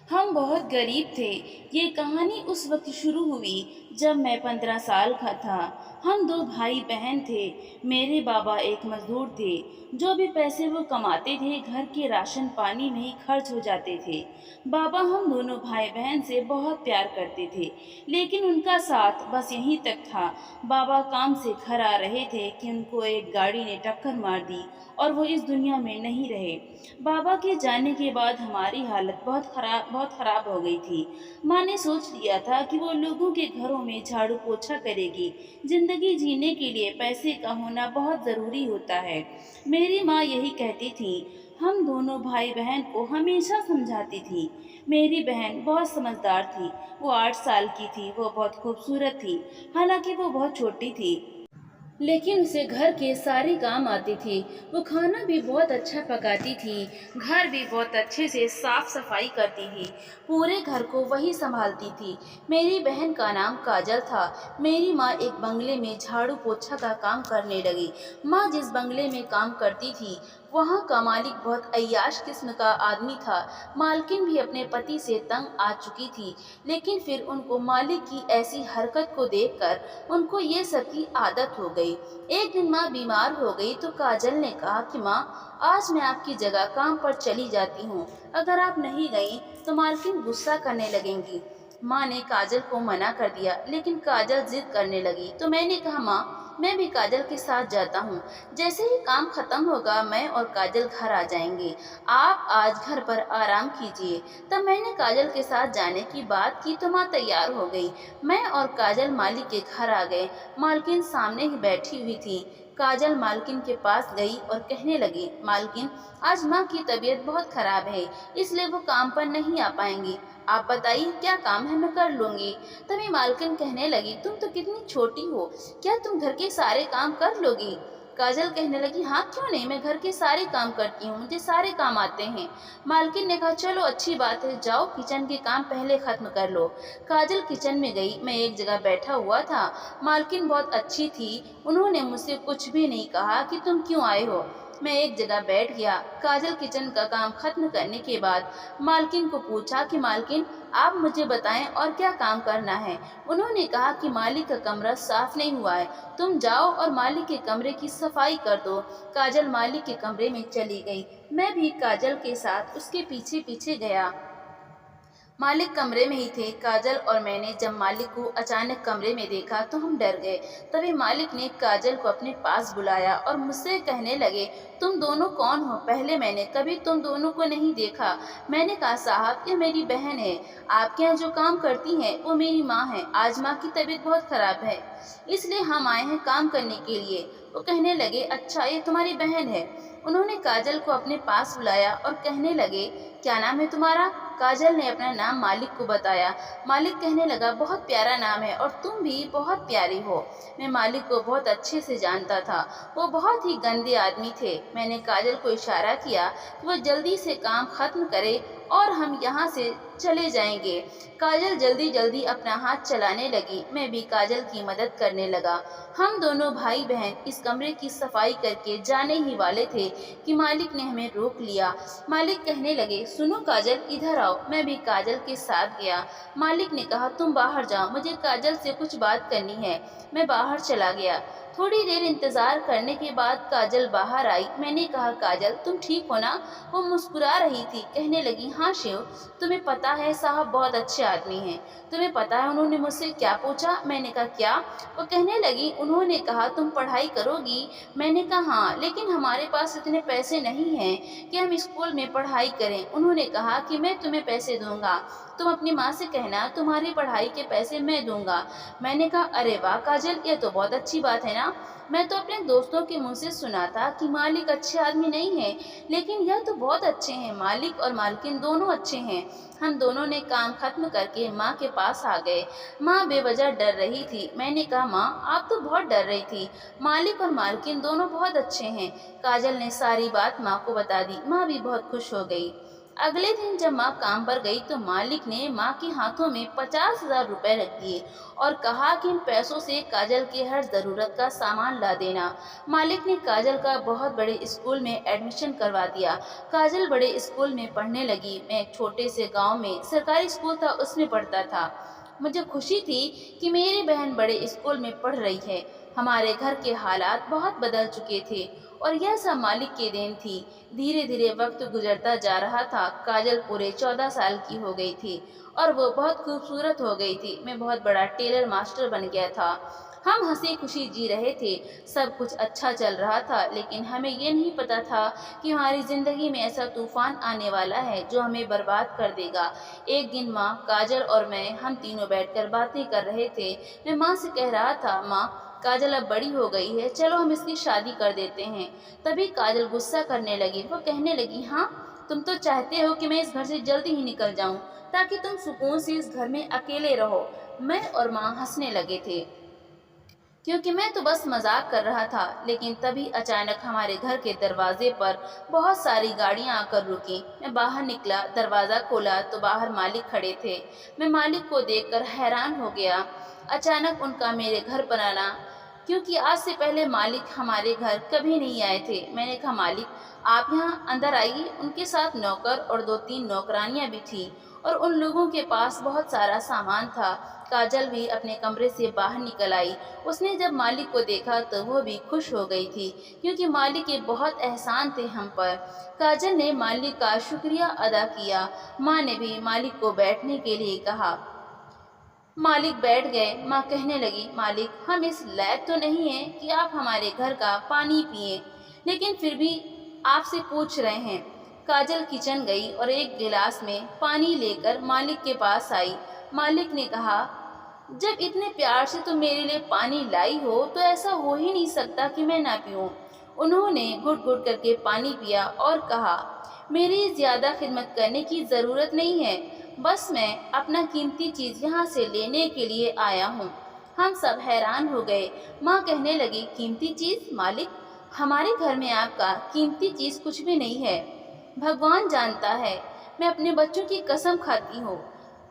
हम बहुत गरीब थे। ये कहानी उस वक्त शुरू हुई जब मैं 15 साल का था। हम दो भाई बहन थे। मेरे बाबा एक मजदूर थे। जो भी पैसे वो कमाते थे घर के राशन पानी में ही खर्च हो जाते थे। बाबा हम दोनों भाई बहन से बहुत प्यार करते थे, लेकिन उनका साथ बस यहीं तक था। बाबा काम से घर आ रहे थे कि उनको एक गाड़ी ने टक्कर मार दी और वो इस दुनिया में नहीं रहे। बाबा के जाने के बाद हमारी हालत बहुत खराब हो गई थी। माँ ने सोच लिया था कि वो लोगों के घरों में झाड़ू पोछा करेगी। जिंदगी जीने के लिए पैसे का होना बहुत ज़रूरी होता है। मेरी माँ यही कहती थी। हम दोनों भाई बहन को हमेशा समझाती थी। मेरी बहन बहुत समझदार थी। वो 8 साल की थी। वो बहुत खूबसूरत थी, हालांकि वो बहुत छोटी थी, लेकिन उसे घर के सारे काम आते थे। वो खाना भी बहुत अच्छा पकाती थी, घर भी बहुत अच्छे से साफ सफाई करती थी। पूरे घर को वही संभालती थी। मेरी बहन का नाम काजल था। मेरी माँ एक बंगले में झाड़ू पोछा का काम करने लगी। माँ जिस बंगले में काम करती थी वहाँ का मालिक बहुत अय्याश किस्म का आदमी था। मालकिन भी अपने पति से तंग आ चुकी थी, लेकिन फिर उनको मालिक की ऐसी हरकत को देखकर उनको ये सब की आदत हो गई। एक दिन माँ बीमार हो गई तो काजल ने कहा कि माँ, आज मैं आपकी जगह काम पर चली जाती हूँ। अगर आप नहीं गई तो मालकिन गुस्सा करने लगेंगी। माँ ने काजल को मना कर दिया, लेकिन काजल जिद करने लगी तो मैंने कहा, माँ मैं भी काजल के साथ जाता हूँ। जैसे ही काम खत्म होगा मैं और काजल घर आ जाएंगे। आप आज घर पर आराम कीजिए। तब मैंने काजल के साथ जाने की बात की तो माँ तैयार हो गई। मैं और काजल मालिक के घर आ गए। मालकिन सामने ही बैठी हुई थी। काजल मालकिन के पास गई और कहने लगी, मालकिन आज माँ की तबीयत बहुत खराब है, इसलिए वो काम पर नहीं आ पाएंगी। आप बताइए क्या काम है, मैं कर लूंगी। तभी मालकिन कहने लगी, तुम तो कितनी छोटी हो, क्या तुम घर के सारे काम कर लोगी? काजल कहने लगी, हाँ क्यों नहीं, मैं घर के सारे काम करती हूँ, मुझे सारे काम आते हैं। मालकिन ने कहा, चलो अच्छी बात है, जाओ किचन के काम पहले खत्म कर लो। काजल किचन में गई। मैं एक जगह बैठा हुआ था। मालकिन बहुत अच्छी थी। उन्होंने मुझसे कुछ भी नहीं कहा कि तुम क्यों आए हो। मैं एक जगह बैठ गया। काजल किचन का काम खत्म करने के बाद मालकिन को पूछा कि मालकिन आप मुझे बताएं और क्या काम करना है। उन्होंने कहा कि मालिक का कमरा साफ नहीं हुआ है, तुम जाओ और मालिक के कमरे की सफाई कर दो। काजल मालिक के कमरे में चली गई। मैं भी काजल के साथ उसके पीछे पीछे गया। मालिक कमरे में ही थे। काजल और मैंने जब मालिक को अचानक कमरे में देखा तो हम डर गए। तभी मालिक ने काजल को अपने पास बुलाया और मुझसे कहने लगे, तुम दोनों कौन हो? पहले मैंने कभी तुम दोनों को नहीं देखा। मैंने कहा, साहब ये मेरी बहन है। आपके यहाँ जो काम करती हैं वो मेरी माँ है। आज माँ की तबीयत बहुत खराब है, इसलिए हम आए हैं काम करने के लिए। वो कहने लगे, अच्छा ये तुम्हारी बहन है। उन्होंने काजल को अपने पास बुलाया और कहने लगे, क्या नाम है तुम्हारा? काजल ने अपना नाम मालिक को बताया। मालिक कहने लगा, बहुत प्यारा नाम है और तुम भी बहुत प्यारी हो। मैं मालिक को बहुत अच्छे से जानता था। वो बहुत ही गंदे आदमी थे। मैंने काजल को इशारा किया कि वो जल्दी से काम खत्म करे और हम यहाँ से चले जाएंगे। काजल जल्दी जल्दी अपना हाथ चलाने लगी। मैं भी काजल की मदद करने लगा। हम दोनों भाई बहन इस कमरे की सफाई करके जाने ही वाले थे कि मालिक ने हमें रोक लिया। मालिक कहने लगे, सुनो काजल इधर आओ। मैं भी काजल के साथ गया। मालिक ने कहा, तुम बाहर जाओ, मुझे काजल से कुछ बात करनी है। मैं बाहर चला गया। थोड़ी देर इंतजार करने के बाद काजल बाहर आई। मैंने कहा, काजल तुम ठीक हो ना? वो मुस्कुरा रही थी। कहने लगी, हाँ शिव, तुम्हें पता है साहब बहुत अच्छे आदमी हैं। तुम्हें पता है उन्होंने मुझसे क्या पूछा? मैंने कहा, क्या? वो कहने लगी, उन्होंने कहा तुम पढ़ाई करोगी? मैंने कहा, हाँ, लेकिन हमारे पास इतने पैसे नहीं हैं कि हम स्कूल में पढ़ाई करें। उन्होंने कहा कि मैं तुम्हें पैसे दूंगा, तुम अपनी माँ से कहना तुम्हारी पढ़ाई के पैसे मैं दूंगा। मैंने कहा, अरे वाह काजल, ये तो बहुत अच्छी बात है ना। मैं तो अपने दोस्तों के मुंह से सुना था कि मालिक अच्छे आदमी नहीं है, लेकिन यह तो बहुत अच्छे हैं। मालिक और मालकिन दोनों अच्छे हैं। हम दोनों ने काम खत्म करके माँ के पास आ गए। माँ बेवजह डर रही थी। मैंने कहा, माँ आप तो बहुत डर रही थी, मालिक और मालकिन दोनों बहुत अच्छे हैं। काजल ने सारी बात माँ को बता दी। माँ भी बहुत खुश हो गई। अगले दिन जब माँ काम पर गई तो मालिक ने माँ के हाथों में 50,000 रुपए रख दिए और कहा कि इन पैसों से काजल के हर ज़रूरत का सामान ला देना। मालिक ने काजल का बहुत बड़े स्कूल में एडमिशन करवा दिया। काजल बड़े स्कूल में पढ़ने लगी। मैं एक छोटे से गांव में सरकारी स्कूल था, उसमें पढ़ता था। मुझे खुशी थी कि मेरी बहन बड़े स्कूल में पढ़ रही है। हमारे घर के हालात बहुत बदल चुके थे और यह सब मालिक की देन थी। धीरे धीरे वक्त गुजरता जा रहा था। काजल पूरे 14 साल की हो गई थी और वो बहुत खूबसूरत हो गई थी। मैं बहुत बड़ा टेलर मास्टर बन गया था। हम हंसी खुशी जी रहे थे, सब कुछ अच्छा चल रहा था, लेकिन हमें ये नहीं पता था कि हमारी जिंदगी में ऐसा तूफान आने वाला है जो हमें बर्बाद कर देगा। एक दिन माँ, काजल और मैं, हम तीनों बैठकर बातें कर रहे थे। मैं माँ से कह रहा था, माँ, काजल अब बड़ी हो गई है, चलो हम इसकी शादी कर देते हैं। तभी काजल गुस्सा करने लगी। वो कहने लगी, हाँ, तुम तो चाहते हो कि मैं इस घर से जल्दी ही निकल जाऊं ताकि तुम सुकून से इस घर में अकेले रहो। मैं और माँ हंसने लगे थे क्योंकि मैं तो बस मजाक कर रहा था। लेकिन तभी अचानक हमारे घर के दरवाजे पर बहुत सारी गाड़ियां आकर रुकी। मैं बाहर निकला, दरवाज़ा खोला तो बाहर मालिक खड़े थे। मैं मालिक को देखकर हैरान हो गया। अचानक उनका मेरे घर पर आना, क्योंकि आज से पहले मालिक हमारे घर कभी नहीं आए थे। मैंने कहा, मालिक, आप यहाँ अंदर आइए। उनके साथ नौकर और 2-3 नौकरानियां भी थीं और उन लोगों के पास बहुत सारा सामान था। काजल भी अपने कमरे से बाहर निकल आई। उसने जब मालिक को देखा तो वो भी खुश हो गई थी क्योंकि मालिक के बहुत एहसान थे हम पर। काजल ने मालिक का शुक्रिया अदा किया। माँ ने भी मालिक को बैठने के लिए कहा। मालिक बैठ गए। माँ कहने लगी, मालिक, हम इस लायक तो नहीं हैं कि आप हमारे घर का पानी पिए, लेकिन फिर भी आपसे पूछ रहे हैं। काजल किचन गई और एक गिलास में पानी लेकर मालिक के पास आई। मालिक ने कहा, जब इतने प्यार से तुम मेरे लिए पानी लाई हो तो ऐसा हो ही नहीं सकता कि मैं ना पीऊं। उन्होंने घुट घुट करके पानी पिया और कहा, मेरी ज्यादा खिदमत करने की जरूरत नहीं है, बस मैं अपना कीमती चीज यहाँ से लेने के लिए आया हूँ। हम सब हैरान हो गए। माँ कहने लगी, कीमती चीज? मालिक, हमारे घर में आपका कीमती चीज कुछ भी नहीं है। भगवान जानता है, मैं अपने बच्चों की कसम खाती हूँ,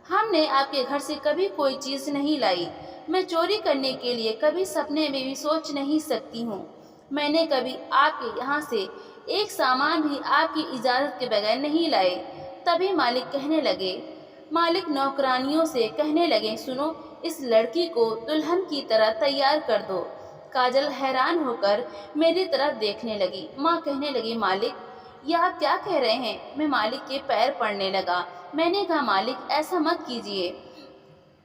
हमने आपके घर से कभी कोई चीज नहीं लाई। मैं चोरी करने के लिए कभी सपने में भी सोच नहीं सकती हूँ। मैंने कभी आपके यहाँ से एक सामान भी आपकी इजाजत के बगैर नहीं लाए। तभी मालिक कहने लगे, मालिक नौकरानियों से कहने लगे, सुनो, इस लड़की को दुल्हन की तरह तैयार कर दो। काजल हैरान होकर मेरी तरफ देखने लगी। माँ कहने लगी, मालिक, ये आप क्या कह रहे हैं? मैं मालिक के पैर पड़ने लगा। मैंने कहा, मालिक, ऐसा मत कीजिए,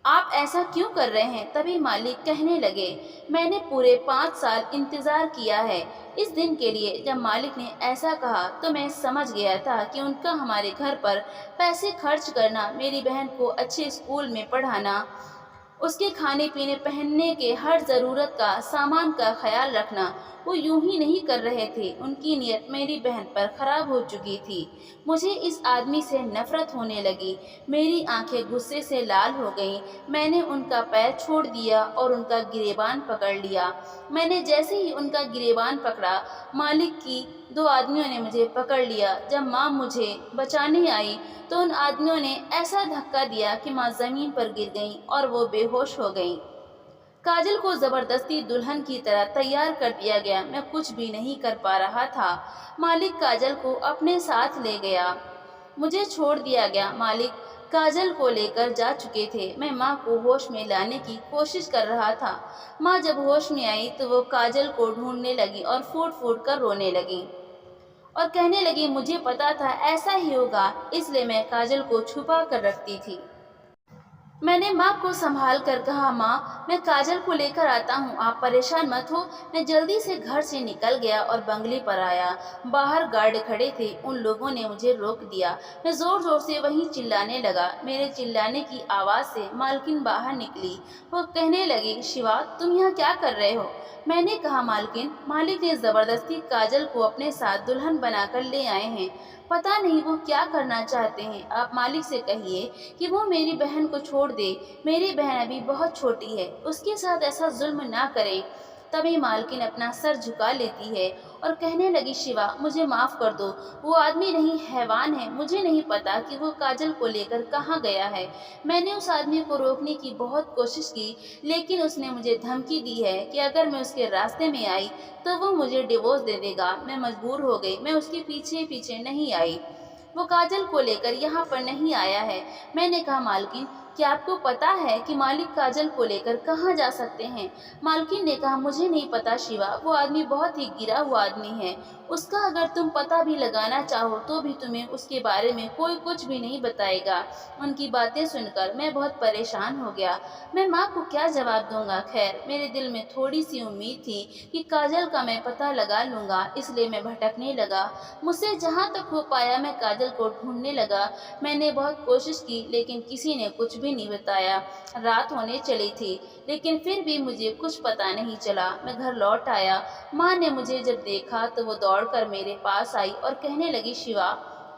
आप ऐसा क्यों कर रहे हैं? तभी मालिक कहने लगे, मैंने पूरे 5 साल इंतजार किया है इस दिन के लिए। जब मालिक ने ऐसा कहा तो मैं समझ गया था कि उनका हमारे घर पर पैसे खर्च करना, मेरी बहन को अच्छे स्कूल में पढ़ाना, उसके खाने पीने पहनने के हर ज़रूरत का सामान का ख्याल रखना, वो यूं ही नहीं कर रहे थे। उनकी नीयत मेरी बहन पर खराब हो चुकी थी। मुझे इस आदमी से नफरत होने लगी। मेरी आंखें गुस्से से लाल हो गईं। मैंने उनका पैर छोड़ दिया और उनका गिरेबान पकड़ लिया। मैंने जैसे ही उनका गिरेबान पकड़ा, मालिक की 2 आदमियों ने मुझे पकड़ लिया। जब माँ मुझे बचाने आई तो उन आदमियों ने ऐसा धक्का दिया कि माँ जमीन पर गिर गईं और वो बेहोश हो गईं। काजल को जबरदस्ती दुल्हन की तरह तैयार कर दिया गया। मैं कुछ भी नहीं कर पा रहा था। मालिक काजल को अपने साथ ले गया, मुझे छोड़ दिया गया। मालिक काजल को लेकर जा चुके थे। मैं माँ को होश में लाने की कोशिश कर रहा था। माँ जब होश में आई तो वो काजल को ढूंढने लगी और फूट फूट कर रोने लगी और कहने लगी, मुझे पता था ऐसा ही होगा, इसलिए मैं काजल को छुपा कर रखती थी। मैंने माँ को संभाल कर कहा, माँ, मैं काजल को लेकर आता हूँ, आप परेशान मत हो। मैं जल्दी से घर से निकल गया और बंगले पर आया। बाहर गार्ड खड़े थे, उन लोगों ने मुझे रोक दिया। मैं जोर जोर से वहीं चिल्लाने लगा। मेरे चिल्लाने की आवाज़ से मालकिन बाहर निकली। वो कहने लगी, शिवा, तुम यहाँ क्या कर रहे हो? मैंने कहा, मालकिन, मालिक ने ज़बरदस्ती काजल को अपने साथ दुल्हन बनाकर ले आए हैं। पता नहीं वो क्या करना चाहते हैं। आप मालिक से कहिए कि वो मेरी बहन को छोड़ दे। मेरी बहन अभी बहुत छोटी है, उसके साथ ऐसा जुल्म ना करें। तभी मालकिन अपना सर झुका लेती है और कहने लगी, शिवा मुझे माफ़ कर दो, वो आदमी नहीं हैवान है। मुझे नहीं पता कि वो काजल को लेकर कहाँ गया है। मैंने उस आदमी को रोकने की बहुत कोशिश की, लेकिन उसने मुझे धमकी दी है कि अगर मैं उसके रास्ते में आई तो वो मुझे डिवोर्स दे देगा। मैं मजबूर हो गई, मैं उसके पीछे पीछे नहीं आई। वो काजल को लेकर यहाँ पर नहीं आया है। मैंने कहा, मालकिन क्या आपको पता है कि मालिक काजल को लेकर कहाँ जा सकते हैं? मालकिन ने कहा, मुझे नहीं पता शिवा, वो आदमी बहुत ही गिरा हुआ आदमी है। उसका अगर तुम पता भी लगाना चाहो तो भी तुम्हें उसके बारे में कोई कुछ भी नहीं बताएगा। उनकी बातें सुनकर मैं बहुत परेशान हो गया। मैं माँ को क्या जवाब दूंगा? खैर, मेरे दिल में थोड़ी सी उम्मीद थी कि काजल का मैं पता लगा लूंगा, इसलिए मैं भटकने लगा। मुझसे जहाँ तक हो पाया मैं काजल को ढूंढने लगा। मैंने बहुत कोशिश की, लेकिन किसी ने कुछ भी नहीं बताया। रात होने चली थी, लेकिन फिर भी मुझे कुछ पता नहीं चला। मैं घर लौट आया। माँ ने मुझे जब देखा तो वो दौड़कर मेरे पास आई और कहने लगी, शिवा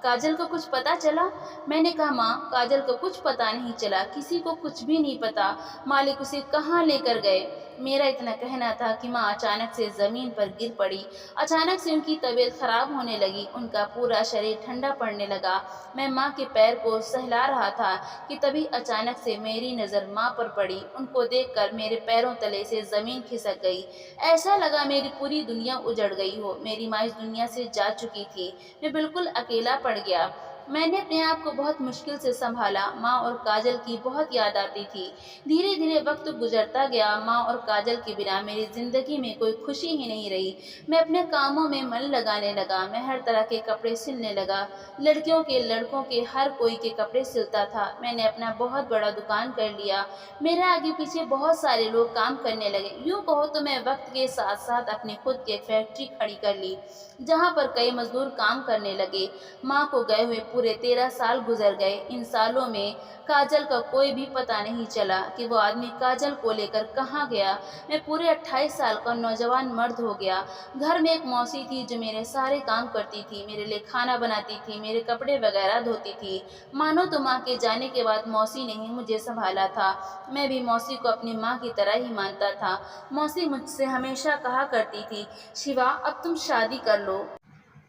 काजल को कुछ पता चला? मैंने कहा, माँ काजल को कुछ पता नहीं चला, किसी को कुछ भी नहीं पता। मालिक उसे कहाँ लेकर गए? मेरा इतना कहना था कि माँ अचानक से ज़मीन पर गिर पड़ी। अचानक से उनकी तबीयत खराब होने लगी, उनका पूरा शरीर ठंडा पड़ने लगा। मैं माँ के पैर को सहला रहा था कि तभी अचानक से मेरी नज़र माँ पर पड़ी। उनको देखकर मेरे पैरों तले से ज़मीन खिसक गई। ऐसा लगा मेरी पूरी दुनिया उजड़ गई हो। मेरी माँ इस दुनिया से जा चुकी थी। मैं बिल्कुल अकेला पड़ गया। मैंने अपने आप को बहुत मुश्किल से संभाला। माँ और काजल की बहुत याद आती थी। धीरे धीरे वक्त गुजरता गया। माँ और काजल के बिना मेरी ज़िंदगी में कोई खुशी ही नहीं रही। मैं अपने कामों में मन लगाने लगा। मैं हर तरह के कपड़े सिलने लगा। लड़कियों के, लड़कों के, हर कोई के कपड़े सिलता था। मैंने अपना बहुत बड़ा दुकान कर लिया। मेरे आगे पीछे बहुत सारे लोग काम करने लगे। यूँ कहो तो मैं वक्त के साथ साथ अपनी खुद की एक फैक्ट्री खड़ी कर ली, जहाँ पर कई मजदूर काम करने लगे। माँ को गए हुए पूरे 13 साल गुजर गए। इन सालों में काजल का कोई भी पता नहीं चला कि वो आदमी काजल को लेकर कहाँ गया। मैं पूरे 28 साल का नौजवान मर्द हो गया। घर में एक मौसी थी जो मेरे सारे काम करती थी, मेरे लिए खाना बनाती थी, मेरे कपड़े वगैरह धोती थी। मानो तो माँ के जाने के बाद मौसी ने ही मुझे संभाला था। मैं भी मौसी को अपनी माँ की तरह ही मानता था। मौसी मुझसे हमेशा कहा करती थी, शिवा अब तुम शादी कर लो,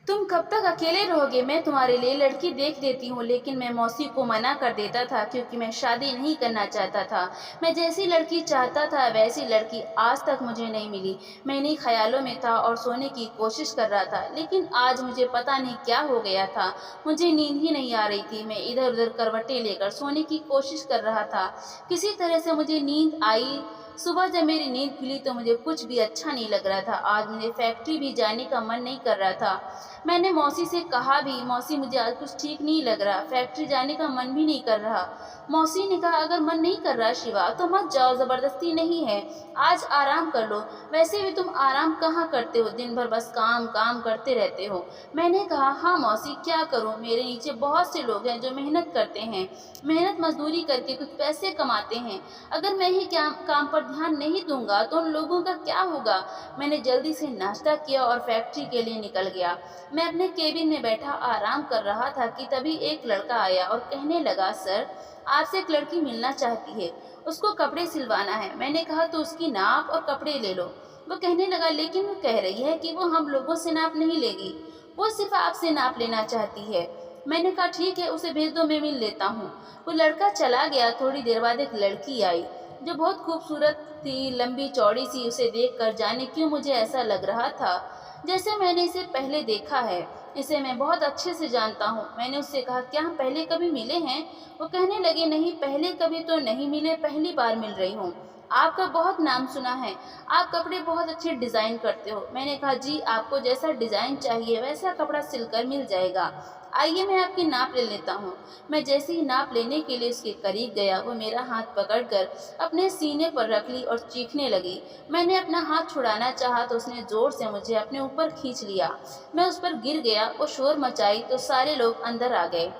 तुम कब तक अकेले रहोगे, मैं तुम्हारे लिए लड़की देख देती हूँ। लेकिन मैं मौसी को मना कर देता था, क्योंकि मैं शादी नहीं करना चाहता था। मैं जैसी लड़की चाहता था वैसी लड़की आज तक मुझे नहीं मिली। मैं इन्हीं ख्यालों में था और सोने की कोशिश कर रहा था, लेकिन आज मुझे पता नहीं क्या हो गया था। मुझे नींद ही नहीं आ रही थी। मैं इधर उधर करवटें लेकर सोने की कोशिश कर रहा था। किसी तरह से मुझे नींद आई। सुबह जब मेरी नींद खुली तो मुझे कुछ भी अच्छा नहीं लग रहा था। आज मुझे फैक्ट्री भी जाने का मन नहीं कर रहा था। मैंने मौसी से कहा भी, मौसी मुझे आज कुछ ठीक नहीं लग रहा, फैक्ट्री जाने का मन भी नहीं कर रहा। मौसी ने कहा, अगर मन नहीं कर रहा शिवा तो मत जाओ, ज़बरदस्ती नहीं है, आज आराम कर लो। वैसे भी तुम आराम कहाँ करते हो, दिन भर बस काम काम करते रहते हो। मैंने कहा, हाँ मौसी क्या करूँ, मेरे नीचे बहुत से लोग हैं जो मेहनत करते हैं, मेहनत मजदूरी करके कुछ पैसे कमाते हैं। अगर मैं ही काम पर ध्यान नहीं दूंगा तो उन लोगों का क्या होगा। मैंने जल्दी से नाश्ता किया और फैक्ट्री के लिए निकल गया। मैं अपने केबिन में बैठा आराम कर रहा था कि तभी एक लड़का आया और कहने लगा, सर आपसे एक लड़की मिलना चाहती है, उसको कपड़े सिलवाना है। मैंने कहा, तो उसकी नाप और कपड़े ले लो। वो कहने लगा, लेकिन वो कह रही है कि वो हम लोगों से नाप नहीं लेगी, वो सिर्फ आपसे नाप लेना चाहती है। मैंने कहा, ठीक है उसे भेज दो, मैं मिल लेता हूँ। वो लड़का चला गया। थोड़ी देर बाद एक लड़की आई जो बहुत खूबसूरत थी, लंबी चौड़ी सी। उसे देखकर जाने क्यों मुझे ऐसा लग रहा था जैसे मैंने इसे पहले देखा है। इसे मैं बहुत अच्छे से जानता हूँ। मैंने उससे कहा, क्या हम पहले कभी मिले हैं? वो कहने लगे, नहीं पहले कभी तो नहीं मिले, पहली बार मिल रही हूँ। आपका बहुत नाम सुना है, आप कपड़े बहुत अच्छे डिज़ाइन करते हो। मैंने कहा, जी आपको जैसा डिज़ाइन चाहिए वैसा कपड़ा सिलकर मिल जाएगा। आइए मैं आपकी नाप ले लेता हूँ। मैं जैसे ही नाप लेने के लिए उसके करीब गया, वो मेरा हाथ पकड़कर अपने सीने पर रख ली और चीखने लगी। मैंने अपना हाथ छुड़ाना चाहा तो उसने ज़ोर से मुझे अपने ऊपर खींच लिया। मैं उस पर गिर गया। वो शोर मचाई तो सारे लोग अंदर आ गए।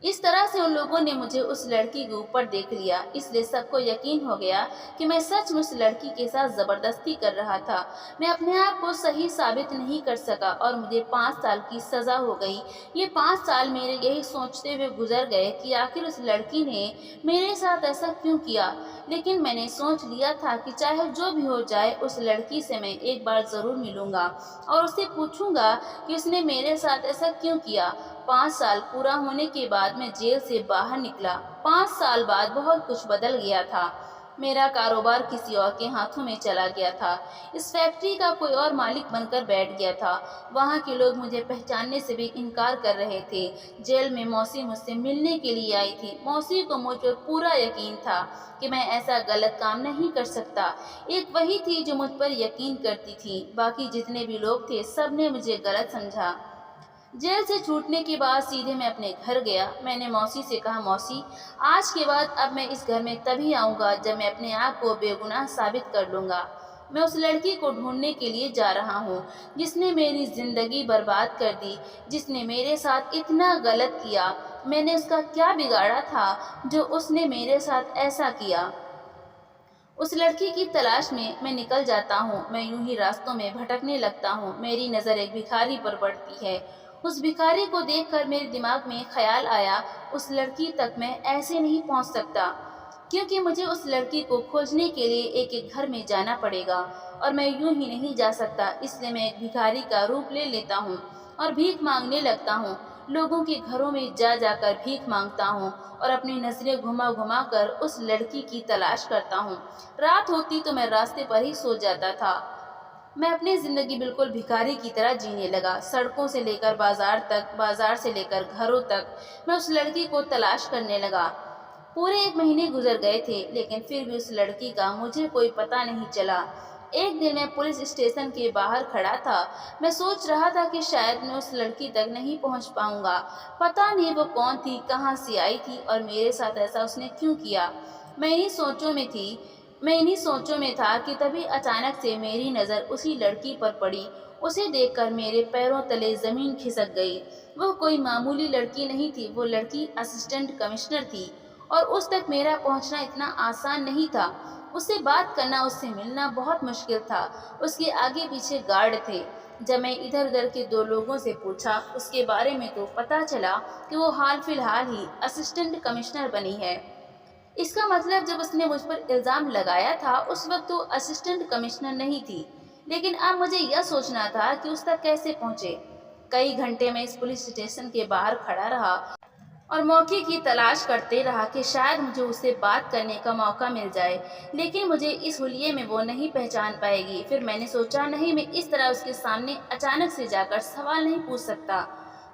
इस तरह से उन लोगों ने मुझे उस लड़की के ऊपर देख लिया, इसलिए सबको यकीन हो गया कि मैं सच में उस लड़की के साथ जबरदस्ती कर रहा था। मैं अपने आप को सही साबित नहीं कर सका और मुझे 5 साल की सजा हो गई। ये 5 साल मेरे यही सोचते हुए गुजर गए कि आखिर उस लड़की ने मेरे साथ ऐसा क्यों किया। लेकिन मैंने सोच लिया था कि चाहे जो भी हो जाए, उस लड़की से मैं एक बार जरूर मिलूंगा और उससे पूछूंगा कि उसने मेरे साथ ऐसा क्यों किया। 5 साल पूरा होने के बाद मैं जेल से बाहर निकला। 5 साल बाद बहुत कुछ बदल गया था। मेरा कारोबार किसी और के हाथों में चला गया था। इस फैक्ट्री का कोई और मालिक बनकर बैठ गया था। वहाँ के लोग मुझे पहचानने से भी इनकार कर रहे थे। जेल में मौसी मुझसे मिलने के लिए आई थी। मौसी को मुझ पर पूरा यकीन था कि मैं ऐसा गलत काम नहीं कर सकता। एक वही थी जो मुझ पर यकीन करती थी। बाकी जितने भी लोग थे, सब ने मुझे गलत समझा। जेल से छूटने के बाद सीधे मैं अपने घर गया। मैंने मौसी से कहा, मौसी, आज के बाद अब मैं इस घर में तभी आऊँगा जब मैं अपने आप को बेगुनाह साबित कर लूँगा। मैं उस लड़की को ढूंढने के लिए जा रहा हूँ जिसने मेरी ज़िंदगी बर्बाद कर दी, जिसने मेरे साथ इतना गलत किया। मैंने उसका क्या बिगाड़ा था जो उसने मेरे साथ ऐसा किया। उस लड़की की तलाश में मैं निकल जाता हूँ। मैं यूं ही रास्तों में भटकने लगता हूँ। मेरी नज़र एक भिखारी पर पड़ती है। उस भिखारी को देखकर मेरे दिमाग में ख्याल आया, उस लड़की तक मैं ऐसे नहीं पहुँच सकता, क्योंकि मुझे उस लड़की को खोजने के लिए एक एक घर में जाना पड़ेगा और मैं यूं ही नहीं जा सकता। इसलिए मैं एक भिखारी का रूप ले लेता हूँ और भीख मांगने लगता हूँ। लोगों के घरों में जा जाकर भीख मांगता हूँ और अपनी नजरें घुमा घुमा कर उस लड़की की तलाश करता हूँ। रात होती तो मैं रास्ते पर ही सो जाता था। मैं अपनी जिंदगी बिल्कुल भिखारी की तरह जीने लगा। सड़कों से लेकर बाजार तक, बाजार से लेकर घरों तक मैं उस लड़की को तलाश करने लगा। पूरे 1 महीने गुजर गए थे, लेकिन फिर भी उस लड़की का मुझे कोई पता नहीं चला। एक दिन मैं पुलिस स्टेशन के बाहर खड़ा था। मैं सोच रहा था कि शायद मैं उस लड़की तक नहीं पहुंच पाऊंगा। पता नहीं वो कौन थी, कहां से आई थी और मेरे साथ ऐसा उसने क्यों किया। मैं इन्हीं सोचों में थी मैं इन्हीं सोचों में था कि तभी अचानक से मेरी नज़र उसी लड़की पर पड़ी। उसे देखकर मेरे पैरों तले ज़मीन खिसक गई। वो कोई मामूली लड़की नहीं थी, वो लड़की असिस्टेंट कमिश्नर थी और उस तक मेरा पहुंचना इतना आसान नहीं था। उससे बात करना, उससे मिलना बहुत मुश्किल था। उसके आगे पीछे गार्ड थे। जब मैं इधर उधर के 2 लोगों से पूछा उसके बारे में, तो पता चला कि वो हाल फिलहाल ही असिस्टेंट कमिश्नर बनी है। इसका मतलब जब उसने मुझ पर इल्ज़ाम लगाया था उस वक्त वो असिस्टेंट कमिश्नर नहीं थी। लेकिन अब मुझे यह सोचना था कि उस तक कैसे पहुंचे। कई घंटे मैं इस पुलिस स्टेशन के बाहर खड़ा रहा और मौके की तलाश करते रहा कि शायद मुझे उससे बात करने का मौका मिल जाए। लेकिन मुझे इस हुलिये में वो नहीं पहचान पाएगी। फिर मैंने सोचा, नहीं, मैं इस तरह उसके सामने अचानक से जाकर सवाल नहीं पूछ सकता।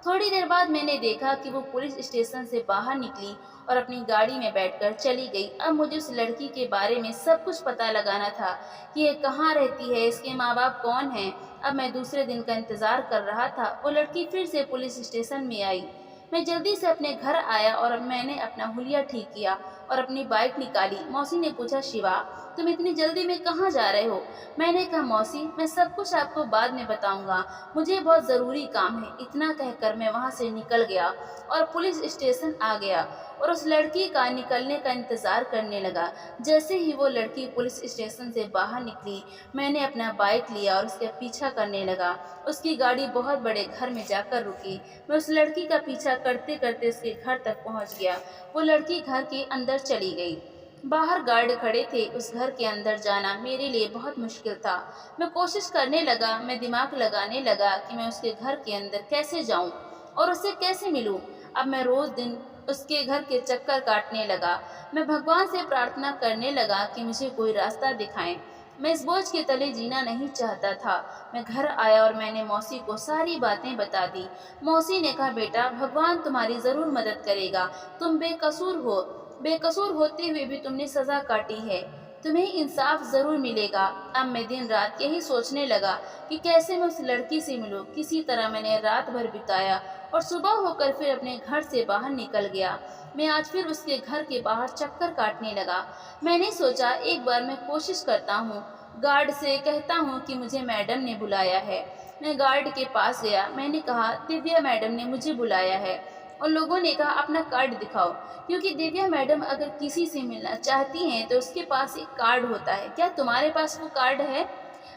थोड़ी देर बाद मैंने देखा कि वो पुलिस स्टेशन से बाहर निकली और अपनी गाड़ी में बैठकर चली गई। अब मुझे उस लड़की के बारे में सब कुछ पता लगाना था कि ये कहाँ रहती है, इसके माँ बाप कौन हैं। अब मैं दूसरे दिन का इंतज़ार कर रहा था। वो लड़की फिर से पुलिस स्टेशन में आई। मैं जल्दी से अपने घर आया और मैंने अपना हुलिया ठीक किया और अपनी बाइक निकाली। मौसी ने पूछा, शिवा, तुम इतनी जल्दी में कहाँ जा रहे हो? मैंने कहा, मौसी, मैं सब कुछ आपको बाद में बताऊंगा, मुझे बहुत ज़रूरी काम है। इतना कहकर मैं वहाँ से निकल गया और पुलिस स्टेशन आ गया और उस लड़की का निकलने का इंतज़ार करने लगा। जैसे ही वो लड़की पुलिस स्टेशन से बाहर निकली, मैंने अपना बाइक लिया और उसका पीछा करने लगा। उसकी गाड़ी बहुत बड़े घर में जाकर रुकी। मैं उस लड़की का पीछा करते करते उसके घर तक पहुंच गया। वो लड़की घर के अंदर चली गई। बाहर गार्ड खड़े थे। उस घर के अंदर जाना मेरे लिए बहुत मुश्किल था। मैं कोशिश करने लगा, मैं दिमाग लगाने लगा कि मैं उसके घर के अंदर कैसे जाऊं और उससे कैसे मिलूं। अब मैं रोज दिन उसके घर के चक्कर काटने लगा। मैं भगवान से प्रार्थना करने लगा कि मुझे कोई रास्ता दिखाएं। मैं इस बोझ के तले जीना नहीं चाहता था। मैं घर आया और मैंने मौसी को सारी बातें बता दी। मौसी ने कहा, बेटा, भगवान तुम्हारी ज़रूर मदद करेगा। तुम बेकसूर हो। बेकसूर होते हुए भी तुमने सज़ा काटी है। तुम्हें इंसाफ ज़रूर मिलेगा। अब मैं दिन रात यही सोचने लगा कि कैसे मैं उस लड़की से मिलूं। किसी तरह मैंने रात भर बिताया और सुबह होकर फिर अपने घर से बाहर निकल गया। मैं आज फिर उसके घर के बाहर चक्कर काटने लगा। मैंने सोचा, एक बार मैं कोशिश करता हूँ। गार्ड से कहता हूँ कि मुझे मैडम ने बुलाया है। मैं गार्ड के पास गया। मैंने कहा, दिव्या मैडम ने मुझे बुलाया है। उन लोगों ने कहा अपना कार्ड दिखाओ, क्योंकि दिव्या मैडम अगर किसी से मिलना चाहती हैं तो उसके पास एक कार्ड होता है। क्या तुम्हारे पास वो कार्ड है?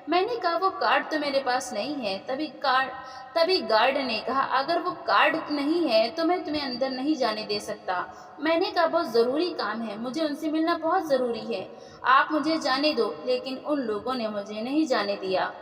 मैंने कहा वो कार्ड तो मेरे पास नहीं है। तभी गार्ड ने कहा अगर वो कार्ड नहीं है तो मैं तुम्हें अंदर नहीं जाने दे सकता। मैंने कहा बहुत ज़रूरी काम है, मुझे उनसे मिलना बहुत ज़रूरी है, आप मुझे जाने दो। लेकिन उन लोगों ने मुझे नहीं जाने दिया।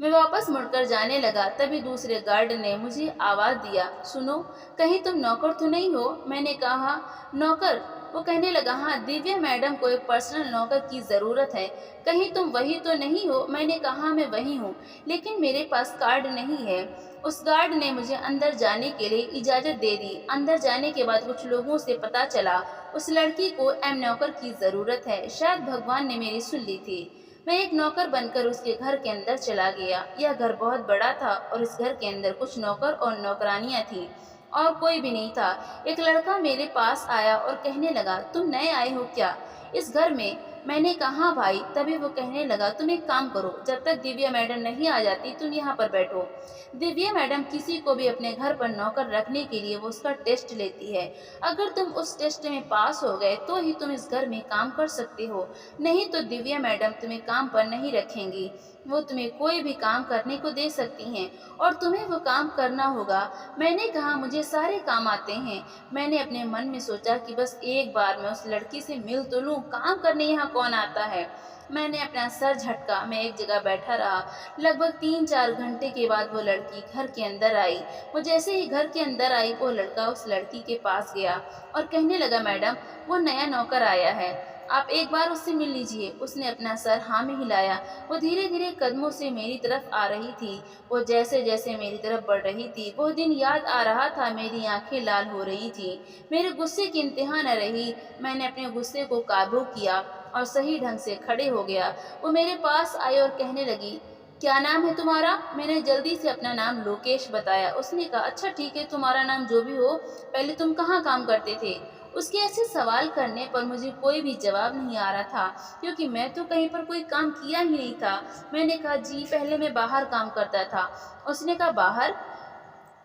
मैं वापस मुड़कर जाने लगा, तभी दूसरे गार्ड ने मुझे आवाज़ दिया, सुनो, कहीं तुम नौकर तो नहीं हो? मैंने कहा नौकर? वो कहने लगा हाँ, दिव्या मैडम को एक पर्सनल नौकर की ज़रूरत है, कहीं तुम वही तो नहीं हो? मैंने कहा मैं वही हूँ, लेकिन मेरे पास कार्ड नहीं है। उस गार्ड ने मुझे अंदर जाने के लिए इजाज़त दे दी। अंदर जाने के बाद कुछ लोगों से पता चला उस लड़की को नौकर की ज़रूरत है। शायद भगवान ने मेरी सुन ली थी। मैं एक नौकर बनकर उसके घर के अंदर चला गया। यह घर बहुत बड़ा था और इस घर के अंदर कुछ नौकर और नौकरानियां थीं और कोई भी नहीं था। एक लड़का मेरे पास आया और कहने लगा, तुम नए आए हो क्या इस घर में? मैंने कहा हाँ भाई। तभी वो कहने लगा, तुम एक काम करो, जब तक दिव्या मैडम नहीं आ जाती तुम यहाँ पर बैठो। दिव्या मैडम किसी को भी अपने घर पर नौकर रखने के लिए वो उसका टेस्ट लेती है। अगर तुम उस टेस्ट में पास हो गए तो ही तुम इस घर में काम कर सकते हो, नहीं तो दिव्या मैडम तुम्हें काम पर नहीं रखेंगी। वो तुम्हें कोई भी काम करने को दे सकती हैं और तुम्हें वो काम करना होगा। मैंने कहा मुझे सारे काम आते हैं। मैंने अपने मन में सोचा कि बस एक बार मैं उस लड़की से मिल तो लूँ, काम करने यहाँ कौन आता है। मैंने अपना सर झटका, मैं एक जगह बैठा रहा। लगभग 3-4 घंटे के बाद वो लड़की घर के अंदर आई। वो जैसे ही घर के अंदर आई वो लड़का उस लड़की के पास गया और कहने लगा, मैडम वो नया नौकर आया है, आप एक बार उससे मिल लीजिए। उसने अपना सर हाँ में हिलाया। वो धीरे धीरे कदमों से मेरी तरफ आ रही थी। वो जैसे जैसे मेरी तरफ बढ़ रही थी वो दिन याद आ रहा था। मेरी आंखें लाल हो रही थी। मेरे गुस्से की इंतहा न रही। मैंने अपने गुस्से को काबू किया और सही ढंग से खड़े हो गया। वो मेरे पास आई और कहने लगी, क्या नाम है तुम्हारा? मैंने जल्दी से अपना नाम लोकेश बताया। उसने कहा, अच्छा ठीक है, तुम्हारा नाम जो भी हो, पहले तुम कहाँ काम करते थे? उसके ऐसे सवाल करने पर मुझे कोई भी जवाब नहीं आ रहा था, क्योंकि मैं तो कहीं पर कोई काम किया ही नहीं था। मैंने कहा, जी पहले मैं बाहर काम करता था। उसने कहा, बाहर?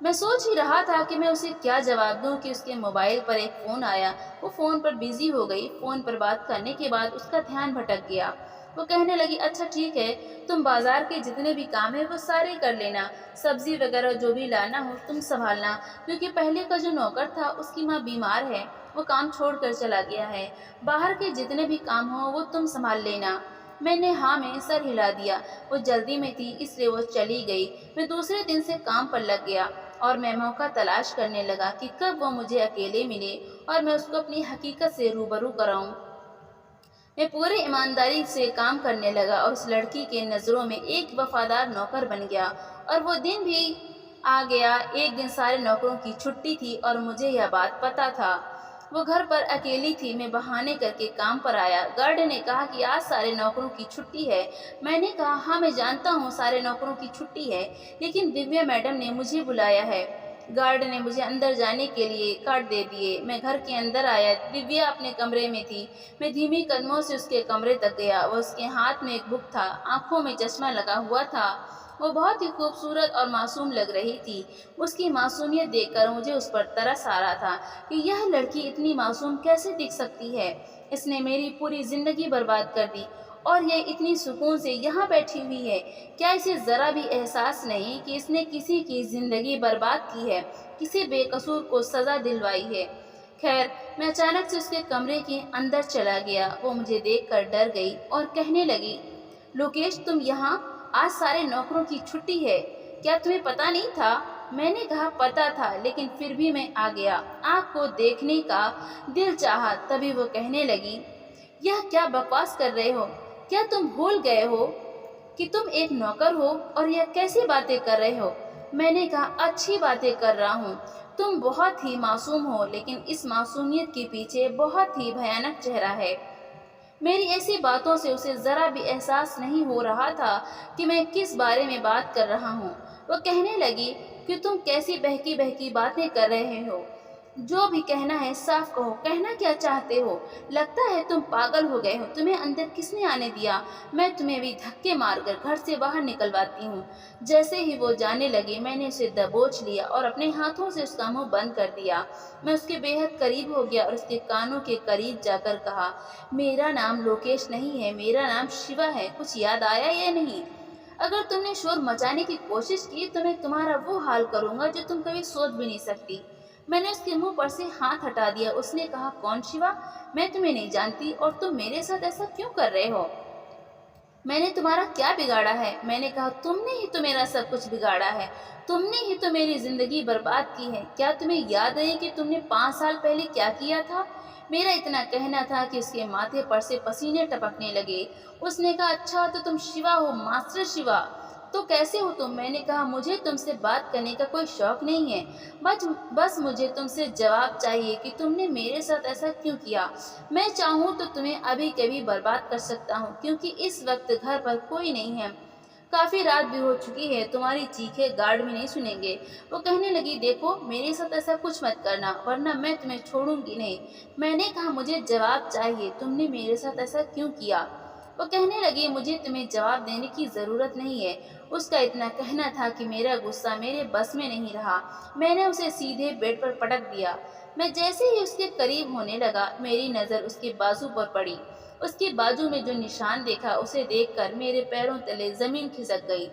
मैं सोच ही रहा था कि मैं उसे क्या जवाब दूं कि उसके मोबाइल पर एक फ़ोन आया। वो फ़ोन पर बिजी हो गई। फ़ोन पर बात करने के बाद उसका ध्यान भटक गया। वो कहने लगी, अच्छा ठीक है, तुम बाजार के जितने भी काम है वो सारे कर लेना, सब्जी वगैरह जो भी लाना हो तुम संभालना, क्योंकि पहले का जो नौकर था उसकी माँ बीमार है, वो काम छोड़ कर चला गया है। बाहर के जितने भी काम हो वो तुम संभाल लेना। मैंने हाँ में सर हिला दिया। वो जल्दी में थी इसलिए वो चली गई। मैं दूसरे दिन से काम पर लग गया और मैं मौका तलाश करने लगा कि कब वो मुझे अकेले मिले और मैं उसको अपनी हकीकत से रूबरू कराऊं। मैं पूरी ईमानदारी से काम करने लगा और उस लड़की के नज़रों में एक वफादार नौकर बन गया। और वो दिन भी आ गया। एक दिन सारे नौकरों की छुट्टी थी और मुझे यह बात पता था। वो घर पर अकेली थी। मैं बहाने करके काम पर आया। गार्ड ने कहा कि आज सारे नौकरों की छुट्टी है। मैंने कहा, हाँ मैं जानता हूँ सारे नौकरों की छुट्टी है, लेकिन दिव्या मैडम ने मुझे बुलाया है। गार्ड ने मुझे अंदर जाने के लिए कार्ड दे दिए। मैं घर के अंदर आया। दिव्या अपने कमरे में थी। मैं धीमी कदमों से उसके कमरे तक गया। वह उसके हाथ में एक बुक था, आंखों में चश्मा लगा हुआ था। वो बहुत ही खूबसूरत और मासूम लग रही थी। उसकी मासूमियत देखकर मुझे उस पर तरस आ रहा था कि यह लड़की इतनी मासूम कैसे दिख सकती है। इसने मेरी पूरी ज़िंदगी बर्बाद कर दी और यह इतनी सुकून से यहाँ बैठी हुई है। क्या इसे ज़रा भी एहसास नहीं कि इसने किसी की ज़िंदगी बर्बाद की है, किसी बेकसूर को सज़ा दिलवाई है। खैर, मैं अचानक से उसके कमरे के अंदर चला गया। वो मुझे देखकर डर गई और कहने लगी, लोकेश तुम यहाँ? आज सारे नौकरों की छुट्टी है, क्या तुम्हें पता नहीं था? मैंने कहा, पता था, लेकिन फिर भी मैं आ गया। आपको देखने का दिल चाहा। तभी वो कहने लगी, यह क्या बकवास कर रहे हो? क्या तुम भूल गए हो कि तुम एक नौकर हो और यह कैसी बातें कर रहे हो? मैंने कहा, अच्छी बातें कर रहा हूँ। तुम बहुत ही मासूम हो, लेकिन इस मासूमियत के पीछे बहुत ही भयानक चेहरा है। मेरी ऐसी बातों से उसे ज़रा भी एहसास नहीं हो रहा था कि मैं किस बारे में बात कर रहा हूँ। वो कहने लगी कि तुम कैसी बहकी बहकी बातें कर रहे हो। जो भी कहना है साफ कहो, कहना क्या चाहते हो? लगता है तुम पागल हो गए हो। तुम्हें अंदर किसने आने दिया? मैं तुम्हें भी धक्के मारकर घर से बाहर निकलवाती हूँ। जैसे ही वो जाने लगी, मैंने उसे दबोच लिया और अपने हाथों से उसका मुंह बंद कर दिया। मैं उसके बेहद करीब हो गया और उसके कानों के करीब जाकर कहा, मेरा नाम लोकेश नहीं है, मेरा नाम शिवा है। कुछ याद आया या नहीं? अगर तुमने शोर मचाने की कोशिश की तो मैं तुम्हारा वो हाल करूंगा जो तुम कभी सोच भी नहीं सकती। मैंने उसके मुंह पर से हाथ हटा दिया। उसने कहा, कौन शिवा? मैं तुम्हें नहीं जानती और तुम मेरे साथ ऐसा क्यों कर रहे हो? मैंने तुम्हारा क्या बिगाड़ा है? मैंने कहा, तुमने ही तो मेरा सब कुछ बिगाड़ा है। तुमने ही तो मेरी जिंदगी बर्बाद की है। क्या तुम्हें याद है कि तुमने 5 साल पहले क्या किया था? मेरा इतना कहना था कि उसके माथे पर से पसीने टपकने लगे। उसने कहा, अच्छा तो तुम शिवा हो, मास्टर शिवा। तो कैसे हो तुम? मैंने कहा, मुझे तुमसे बात करने का कोई शौक नहीं है। बस बस मुझे तुमसे जवाब चाहिए कि तुमने मेरे साथ ऐसा क्यों किया। मैं चाहूँ तो तुम्हें अभी कभी बर्बाद कर सकता हूँ, क्योंकि इस वक्त घर पर कोई नहीं है। काफी रात भी हो चुकी है, तुम्हारी चीखें गार्ड भी नहीं सुनेंगे। वो कहने लगी, देखो मेरे साथ ऐसा कुछ मत करना, वरना मैं तुम्हें छोड़ूंगी नहीं। मैंने कहा, मुझे जवाब चाहिए, तुमने मेरे साथ ऐसा क्यों किया? वो कहने लगी, मुझे तुम्हें जवाब देने की जरूरत नहीं है। उसका इतना कहना था कि मेरा गुस्सा मेरे बस में नहीं रहा। मैंने उसे सीधे बेड पर पटक दिया। मैं जैसे ही उसके करीब होने लगा, मेरी नजर उसके बाजू पर पड़ी। उसके बाजू में जो निशान देखा, उसे देखकर मेरे पैरों तले जमीन खिसक गई।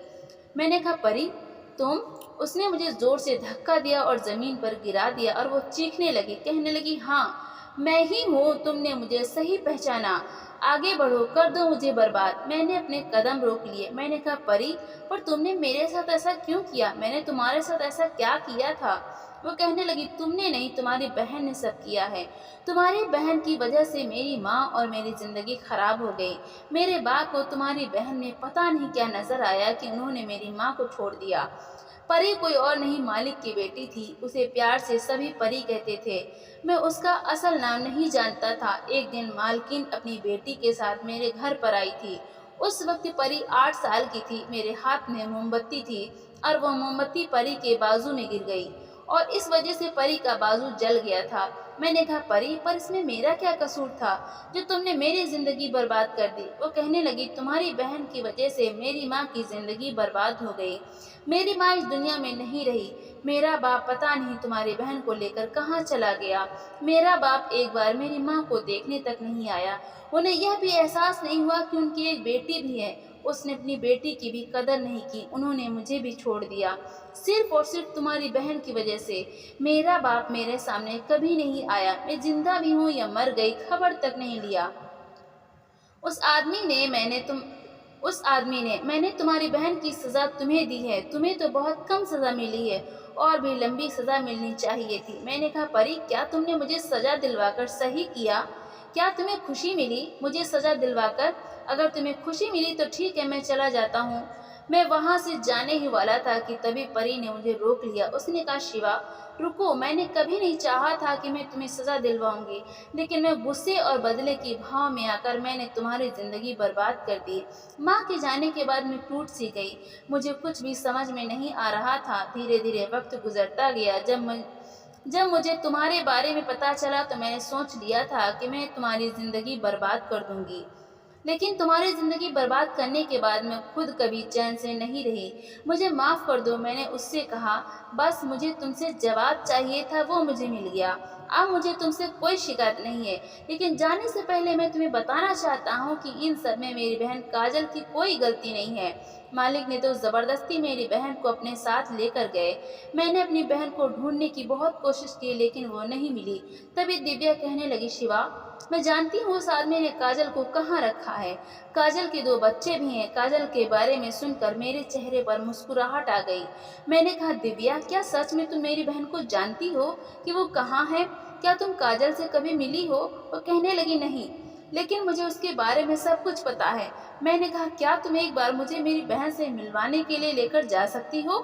मैंने कहा, परी तुम? उसने मुझे जोर से धक्का दिया और जमीन पर गिरा दिया और वो चीखने लगी, कहने लगी, हाँ मैं ही हूँ, तुमने मुझे सही पहचाना। आगे बढ़ो, कर दो मुझे बर्बाद। मैंने अपने कदम रोक लिए। मैंने कहा, परी पर तुमने मेरे साथ ऐसा क्यों किया? मैंने तुम्हारे साथ ऐसा क्या किया था? वो कहने लगी, तुमने नहीं, तुम्हारी बहन ने सब किया है। तुम्हारी बहन की वजह से मेरी माँ और मेरी जिंदगी खराब हो गई। मेरे बाप को तुम्हारी बहन में पता नहीं क्या नजर आया कि उन्होंने मेरी माँ को छोड़ दिया। परी कोई और नहीं, मालिक की बेटी थी। उसे प्यार से सभी परी कहते थे। मैं उसका असल नाम नहीं जानता था। एक दिन मालकिन अपनी बेटी के साथ मेरे घर पर आई थी। उस वक्त परी 8 साल की थी। मेरे हाथ में मोमबत्ती थी और वो मोमबत्ती परी के बाजू में गिर गई और इस वजह से परी का बाजू जल गया था। मैंने कहा, परी पर इसमें मेरा क्या कसूर था जो तुमने मेरी जिंदगी बर्बाद कर दी? वो कहने लगी, तुम्हारी बहन की वजह से मेरी माँ की जिंदगी बर्बाद हो गई। मेरी माँ इस दुनिया में नहीं रही। मेरा बाप पता नहीं तुम्हारी बहन को लेकर कहाँ चला गया। मेरा बाप एक बार मेरी माँ को देखने तक नहीं आया। उन्हें यह भी एहसास नहीं हुआ कि उनकी एक बेटी भी है। उसने अपनी बेटी की भी कदर नहीं की। उन्होंने मुझे भी छोड़ दिया, सिर्फ और सिर्फ तुम्हारी बहन की वजह से। मेरा बाप मेरे सामने कभी नहीं आया। मैं जिंदा भी हूँ या मर गई, खबर तक नहीं लिया। उस आदमी ने मैंने तुम उस आदमी ने मैंने तुम्हारी बहन की सजा तुम्हें दी है। तुम्हें तो बहुत कम सजा मिली है, और भी लंबी सजा मिलनी चाहिए थी। मैंने कहा, परी क्या तुमने मुझे सजा दिलवाकर सही किया? क्या तुम्हें खुशी मिली मुझे सजा दिलवाकर? अगर तुम्हें खुशी मिली तो ठीक है, मैं चला जाता हूँ। मैं वहां से जाने ही वाला था कि तभी परी ने मुझे रोक लिया। उसने कहा, शिवा रुको, मैंने कभी नहीं चाहा था कि मैं तुम्हें सजा दिलवाऊंगी, लेकिन मैं गुस्से और बदले की भाव में आकर मैंने तुम्हारी जिंदगी बर्बाद कर दी। माँ के जाने के बाद मैं टूट सी गई। मुझे कुछ भी समझ में नहीं आ रहा था। धीरे धीरे वक्त गुजरता गया। जब मुझे तुम्हारे बारे में पता चला तो मैंने सोच लिया था कि मैं तुम्हारी जिंदगी बर्बाद कर दूंगी। लेकिन तुम्हारी जिंदगी बर्बाद करने के बाद मैं खुद कभी चैन से नहीं रही। मुझे माफ कर दो, मैंने उससे कहा। बस मुझे तुमसे जवाब चाहिए था, वो मुझे मिल गया। अब मुझे तुमसे कोई शिकायत नहीं है, लेकिन जाने से पहले मैं तुम्हें बताना चाहता हूँ कि इन सब में मेरी बहन काजल की कोई गलती नहीं है। मालिक ने तो जबरदस्ती मेरी बहन को अपने साथ लेकर गए। मैंने अपनी बहन को ढूंढने की बहुत कोशिश की, लेकिन वो नहीं मिली। तभी दिव्या कहने लगी, शिवा मैं जानती हूँ उस आदमी ने काजल को कहाँ रखा है। काजल के 2 बच्चे भी हैं। काजल के बारे में सुनकर मेरे चेहरे पर मुस्कुराहट आ गई। मैंने कहा, दिव्या क्या सच में तुम मेरी बहन को जानती हो कि वो कहाँ है? क्या तुम काजल से कभी मिली हो? वो कहने लगी, नहीं, लेकिन मुझे उसके बारे में सब कुछ पता है। मैंने कहा, क्या तुम एक बार मुझे मेरी बहन से मिलवाने के लिए लेकर जा सकती हो?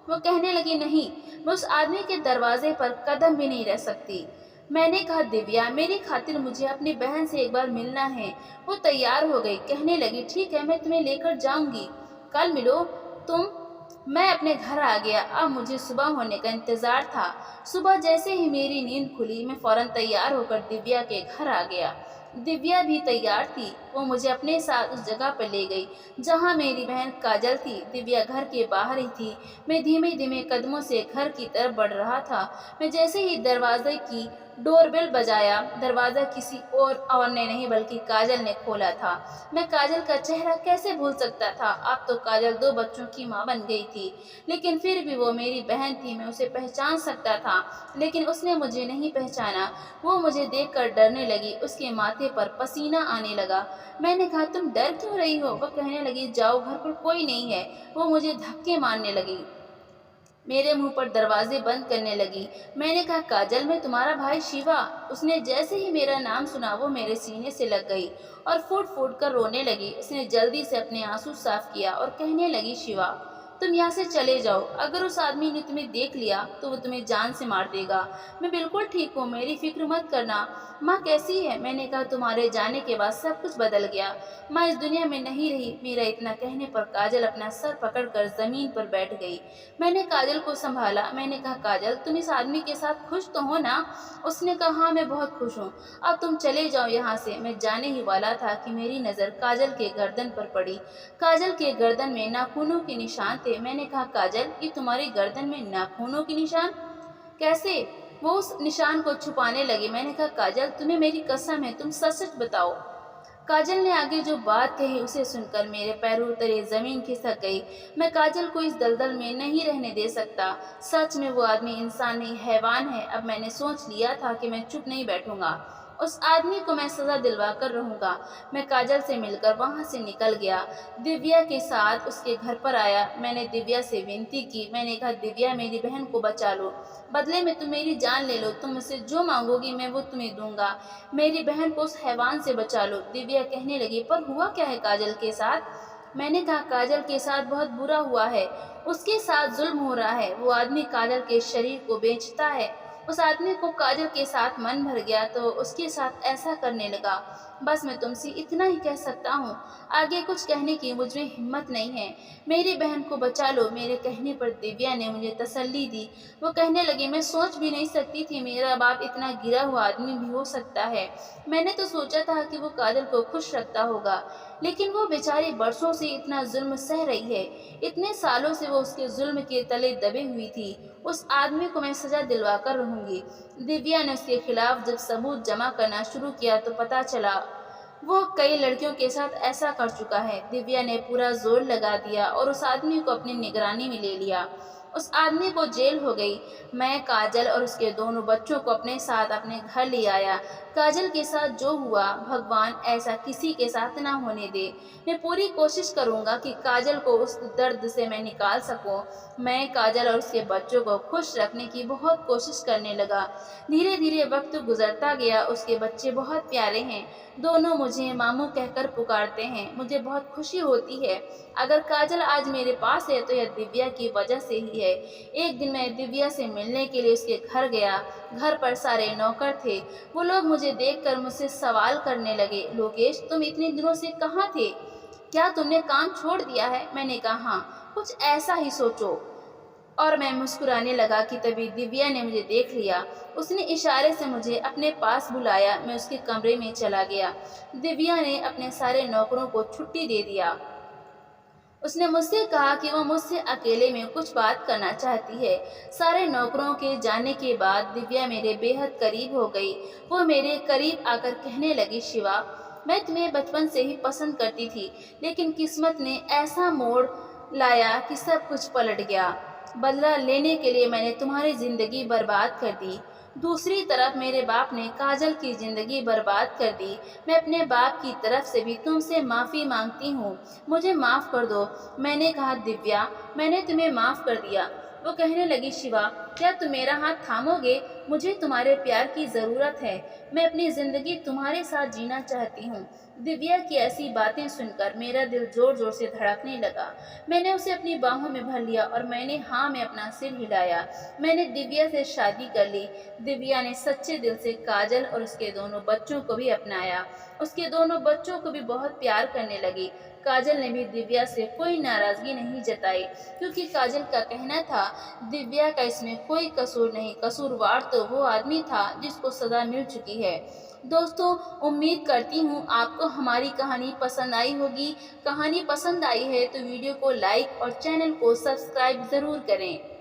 वो कहने लगी, नहीं, मैं उस आदमी के दरवाजे पर कदम भी नहीं रख सकती। मैंने कहा, दिव्या मेरी खातिर मुझे अपनी बहन से एक बार मिलना है। वो तैयार हो गई, कहने लगी, ठीक है मैं तुम्हें लेकर जाऊंगी, कल मिलो तुम मैं अपने घर आ गया। अब मुझे सुबह होने का इंतज़ार था। सुबह जैसे ही मेरी नींद खुली, मैं फ़ौरन तैयार होकर दिव्या के घर आ गया। दिव्या भी तैयार थी। वो मुझे अपने साथ उस जगह पर ले गई जहाँ मेरी बहन काजल थी। दिव्या घर के बाहर ही थी। मैं धीमे धीमे कदमों से घर की तरफ बढ़ रहा था। मैं जैसे ही दरवाजे की डोरबेल बजाया, दरवाज़ा किसी और ने नहीं बल्कि काजल ने खोला था। मैं काजल का चेहरा कैसे भूल सकता था। अब तो काजल 2 बच्चों की माँ बन गई थी, लेकिन फिर भी वो मेरी बहन थी। मैं उसे पहचान सकता था, लेकिन उसने मुझे नहीं पहचाना। वो मुझे देखकर डरने लगी। उसके माथे पर पसीना आने लगा। मैंने कहा, तुम डर क्यों रही हो? वो कहने लगी, जाओ, घर पर कोई नहीं है। वो मुझे धक्के मारने लगी, मेरे मुंह पर दरवाजे बंद करने लगी। मैंने कहा, काजल, मैं तुम्हारा भाई शिवा। उसने जैसे ही मेरा नाम सुना, वो मेरे सीने से लग गई और फूट फूट कर रोने लगी। उसने जल्दी से अपने आंसू साफ किया और कहने लगी, शिवा, तुम यहाँ से चले जाओ। अगर उस आदमी ने तुम्हें देख लिया तो वो तुम्हें जान से मार देगा। मैं बिल्कुल ठीक हूँ, मेरी फिक्र मत करना। माँ कैसी है? मैंने कहा, तुम्हारे जाने के बाद सब कुछ बदल गया। माँ इस दुनिया में नहीं रही। मेरा इतना कहने पर काजल अपना सर पकड़कर जमीन पर बैठ गई। मैंने काजल को संभाला। मैंने कहा, काजल, तुम इस आदमी के साथ खुश तो हो ना? उसने कहा, हाँ, मैं बहुत खुश हूँ। अब तुम चले जाओ यहाँ से। मैं जाने ही वाला था कि मेरी नज़र काजल के गर्दन पर पड़ी। काजल के गर्दन में नाखूनों के निशान थे। मैंने कहा, काजल, ये तुम्हारी गर्दन में नाखूनों के निशान कैसे? वो उस निशान को छुपाने लगी। मैंने कहा, काजल, तुम्हें मेरी कसम है, तुम सच सच बताओ। काजल ने आगे जो बात कही उसे सुनकर मेरे पैरों तले जमीन खिसक गई। मैं काजल को इस दलदल में नहीं रहने दे सकता। सच में वो आदमी इंसान नहीं, हैवान है। अब मैंने सोच लिया था कि मैं चुप नहीं बैठूंगा। उस आदमी को मैं सजा दिलवा कर रहूंगा। मैं काजल से मिलकर वहां से निकल गया। दिव्या के साथ उसके घर पर आया। मैंने दिव्या से विनती की। मैंने कहा, दिव्या, मेरी बहन को बचा लो। बदले में तुम मेरी जान ले लो। तुम मुझसे जो मांगोगी मैं वो तुम्हें दूंगा। मेरी बहन को उस हैवान से बचा लो। दिव्या कहने लगी, पर हुआ क्या है काजल के साथ? मैंने कहा, काजल के साथ बहुत बुरा हुआ है। उसके साथ जुल्म हो रहा है। वो आदमी काजल के शरीर को बेचता है। उस आदमी को काजल के साथ मन भर गया तो उसके साथ ऐसा करने लगा। बस मैं तुमसे इतना ही कह सकता हूँ। आगे कुछ कहने की मुझ में हिम्मत नहीं है। मेरी बहन को बचा लो। मेरे कहने पर दिव्या ने मुझे तसल्ली दी। वो कहने लगी, मैं सोच भी नहीं सकती थी मेरा बाप इतना गिरा हुआ आदमी भी हो सकता है। मैंने तो सोचा था कि वो काजल को खुश रखता होगा, लेकिन वो बेचारी बरसों से इतना जुल्म सह रही है। इतने सालों से वो उसके जुल्म के तले दबी हुई थी। उस आदमी को मैं सजा दिलवा कर रहूंगी। दिव्या ने उसके खिलाफ जब सबूत जमा करना शुरू किया तो पता चला वो कई लड़कियों के साथ ऐसा कर चुका है। दिव्या ने पूरा जोर लगा दिया और उस आदमी को अपनी निगरानी में ले लिया। उस आदमी को जेल हो गई। मैं काजल और उसके दोनों बच्चों को अपने साथ अपने घर ले आया। काजल के साथ जो हुआ, भगवान ऐसा किसी के साथ ना होने दे। मैं पूरी कोशिश करूंगा कि काजल को उस दर्द से मैं निकाल सकूं। मैं काजल और उसके बच्चों को खुश रखने की बहुत कोशिश करने लगा। धीरे धीरे वक्त गुजरता गया। उसके बच्चे बहुत प्यारे हैं। दोनों मुझे मामू कहकर पुकारते हैं। मुझे बहुत खुशी होती है। अगर काजल आज मेरे पास है तो यह दिव्या की वजह से ही है। एक दिन मैं दिव्या से मिलने के लिए उसके घर गया। घर पर सारे नौकर थे। वो लोग मुझे देखकर मुझसे सवाल करने लगे, लोकेश, तुम इतने दिनों से कहाँ थे? क्या तुमने काम छोड़ दिया है? मैंने कहा, हाँ, कुछ ऐसा ही सोचो। और मैं मुस्कुराने लगा कि तभी दिव्या ने मुझे देख लिया। उसने इशारे से मुझे अपने पास बुलाया। मैं उसके कमरे में चला गया। दिव्या ने अपने सारे नौकरों को छुट्टी दे दिया। उसने मुझसे कहा कि वो मुझसे अकेले में कुछ बात करना चाहती है। सारे नौकरों के जाने के बाद दिव्या मेरे बेहद करीब हो गई। वो मेरे करीब आकर कहने लगी, शिवा, मैं तुम्हें बचपन से ही पसंद करती थी, लेकिन किस्मत ने ऐसा मोड़ लाया कि सब कुछ पलट गया। बदला लेने के लिए मैंने तुम्हारी जिंदगी बर्बाद कर दी। दूसरी तरफ मेरे बाप ने काजल की जिंदगी बर्बाद कर दी। मैं अपने बाप की तरफ से भी तुमसे माफ़ी मांगती हूँ। मुझे माफ़ कर दो। मैंने कहा, दिव्या, मैंने तुम्हें माफ़ कर दिया। वो कहने लगी, शिवा, क्या तुम मेरा हाथ थामोगे? मुझे तुम्हारे प्यार की ज़रूरत है। मैं अपनी ज़िंदगी तुम्हारे साथ जीना चाहती हूँ। दिव्या की ऐसी बातें सुनकर मेरा दिल जोर जोर से धड़कने लगा। मैंने उसे अपनी बाहों में भर लिया और मैंने हाँ में अपना सिर हिलाया। मैंने दिव्या से शादी कर ली। दिव्या ने सच्चे दिल से काजल और उसके दोनों बच्चों को भी अपनाया। उसके दोनों बच्चों को भी बहुत प्यार करने लगी। काजल ने भी दिव्या से कोई नाराज़गी नहीं जताई, क्योंकि काजल का कहना था दिव्या का इसमें कोई कसूर नहीं, कसूरवार तो वो आदमी था जिसको सज़ा मिल चुकी है। दोस्तों, उम्मीद करती हूँ आपको हमारी कहानी पसंद आई होगी। कहानी पसंद आई है तो वीडियो को लाइक और चैनल को सब्सक्राइब ज़रूर करें।